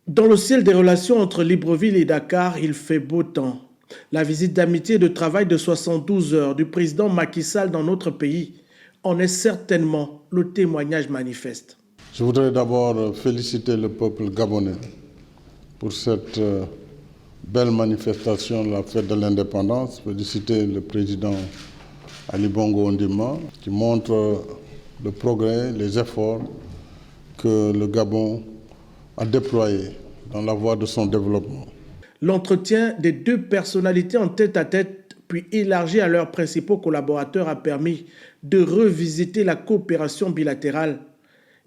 Dans le ciel des relations entre Libreville et Dakar, il fait beau temps. La visite d'amitié et de travail de 72 heures du président Macky Sall dans notre pays en est certainement le témoignage manifeste. Je voudrais d'abord féliciter le peuple gabonais pour cette belle manifestation de la fête de l'indépendance. Féliciter le président Ali Bongo Ondimba qui montre le progrès, les efforts que le Gabon a déployés dans la voie de son développement. L'entretien des deux personnalités en tête-à-tête, puis élargi à leurs principaux collaborateurs, a permis de revisiter la coopération bilatérale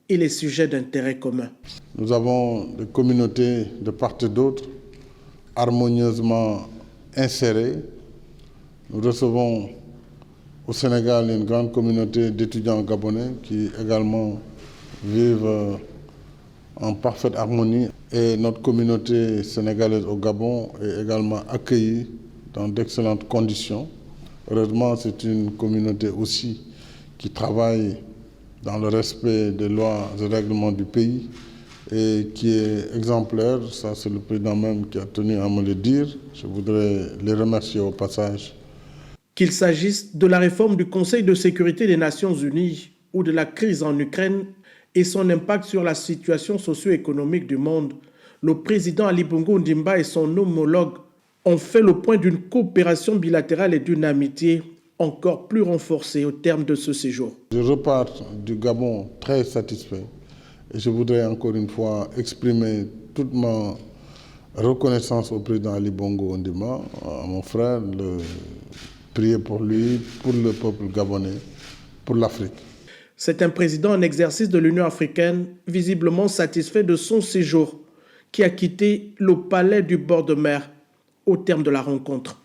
et les sujets d'intérêt commun. Nous avons des communautés de part et d'autre harmonieusement insérées. Nous recevons au Sénégal une grande communauté d'étudiants gabonais qui également vivent en parfaite harmonie. Et notre communauté sénégalaise au Gabon est également accueillie dans d'excellentes conditions. Heureusement, c'est une communauté aussi qui travaille dans le respect des lois et règlements du pays et qui est exemplaire. Ça, c'est le président même qui a tenu à me le dire. Je voudrais les remercier au passage. Qu'il s'agisse de la réforme du Conseil de sécurité des Nations Unies ou de la crise en Ukraine et son impact sur la situation socio-économique du monde, le président Ali Bongo Ondimba et son homologue ont fait le point d'une coopération bilatérale et d'une amitié encore plus renforcée au terme de ce séjour. Je repars du Gabon très satisfait et je voudrais encore une fois exprimer toute ma reconnaissance au président Ali Bongo Ondimba, à mon frère, prier pour lui, pour le peuple gabonais, pour l'Afrique. C'est un président en exercice de l'Union africaine, visiblement satisfait de son séjour, qui a quitté le palais du bord de mer au terme de la rencontre.